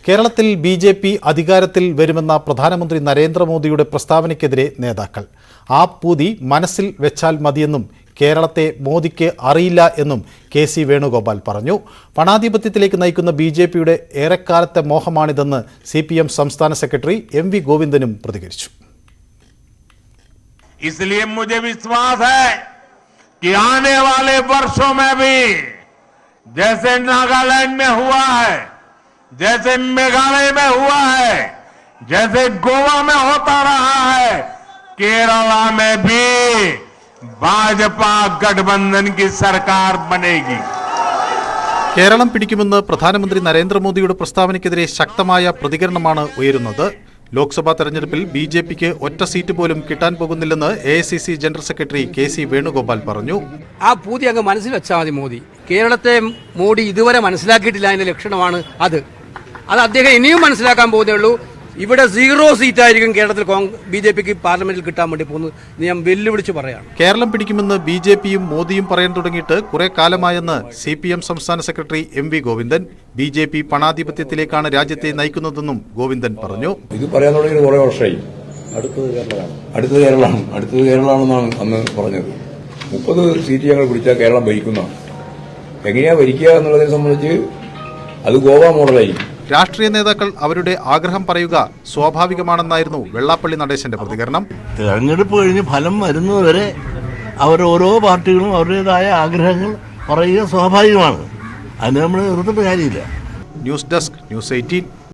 കേരളത്തിൽ ബി.ജെ.പി. അധികാരത്തിൽ വരുമെന്ന പ്രധാനമന്ത്രി നരേന്ദ്രമോദിയുടെ പ്രസ്താവനയ്ക്കെതിരെ നേതാക്കൾ. ആ പൂതി മനസ്സിൽ വെച്ചാൽ മതിയെന്നും കേരളത്തെ മോദിക്ക് അറിയില്ല എന്നും കെ.സി. വേണുഗോപാൽ പറഞ്ഞു. പണാധിപത്യത്തിലേക്ക് നയിക്കുന്ന ബി.ജെ.പിയുടെ ഏറെക്കാലത്തെ മോഹമാണിതെന്ന് CPM സംസ്ഥാന സെക്രട്ടറി M.V. ഗോവിന്ദനും പ്രതികരിച്ചു. इसलिए मुझे विश्वास है कि आने वाले वर्षों में भी जैसे नागालैंड में हुआ है, जैसे मेघालय में हुआ है, जैसे गोवा में होता रहा है, केरला में भी भाजपा गठबंधन की सरकार बनेगी. കേരളം പിടിക്കുമെന്ന് പ്രധാനമന്ത്രി നരേന്ദ്രമോദിയുടെ പ്രസ്താവനയ്ക്കെതിരെ ശക്തമായ പ്രതികരണമാണ് ഉയരുന്നത്. ലോക്സഭാ തെരഞ്ഞെടുപ്പിൽ ബി.ജെ.പിക്ക് ഒറ്റ സീറ്റ് പോലും കിട്ടാൻ പോകുന്നില്ലെന്ന് AICC general secretary K C. Venugopal പറഞ്ഞു. ആ പൂതി അങ്ങ് മനസ്സിൽ വെച്ചാൽ മതി. മോദി കേരളത്തെ മോഡി ഇതുവരെ മനസ്സിലാക്കിയിട്ടില്ല എന്ന ലക്ഷണമാണ് അത് അദ്ദേഹം ഇനിയും മനസ്സിലാക്കാൻ പോകുന്നേ ഉള്ളൂ. ഇവിടെ 0 സീറ്റായിരിക്കും കേരളത്തിൽ ബി.ജെ.പിക്ക് പാർലമെന്റിൽ കിട്ടാൻ വേണ്ടി പോകുന്നത്. ഞാൻ വെല്ലുവിളിച്ച് പറയാണ്. കേരളം പിടിക്കുമെന്ന് ബി.ജെ.പിയും മോദിയും പറയാൻ തുടങ്ങിയിട്ട് കുറെ കാലമായെന്ന് CPM സംസ്ഥാന സെക്രട്ടറി M.V. ഗോവിന്ദൻ. ബി.ജെ.പി. പണാധിപത്യത്തിലേക്കാണ് രാജ്യത്തെ നയിക്കുന്നതെന്നും ഗോവിന്ദൻ പറഞ്ഞു. ഇത് പറയാൻ തുടങ്ങിയത് കുറെ വർഷമായി. അടുത്തത് കേരളമാണെന്നാണ് അന്ന് പറഞ്ഞത്. 30 സീറ്റ് ഞങ്ങൾ പിടിച്ചാൽ കേരളം ഭരിക്കുന്നതാണ്. എങ്ങനെയാ ഭരിക്കുക എന്നുള്ളതിനെ സംബന്ധിച്ച് അത് ഗോവ മോഡലായി. രാഷ്ട്രീയ നേതാക്കൾ അവരുടെ ആഗ്രഹം പറയുക സ്വാഭാവികമാണെന്നായിരുന്നു വെള്ളാപ്പള്ളി നടേശന്റെ പ്രതികരണം. തെരഞ്ഞെടുപ്പ് കഴിഞ്ഞ് ഫലം വരുന്നതുവരെ ഓരോ പാർട്ടികളും അവരുടേതായ ആഗ്രഹങ്ങൾ പറയുക സ്വാഭാവികമാണ്. അതിന് നമ്മൾ എതിർത്തിട്ട് കാര്യമില്ല. News desk, News 18.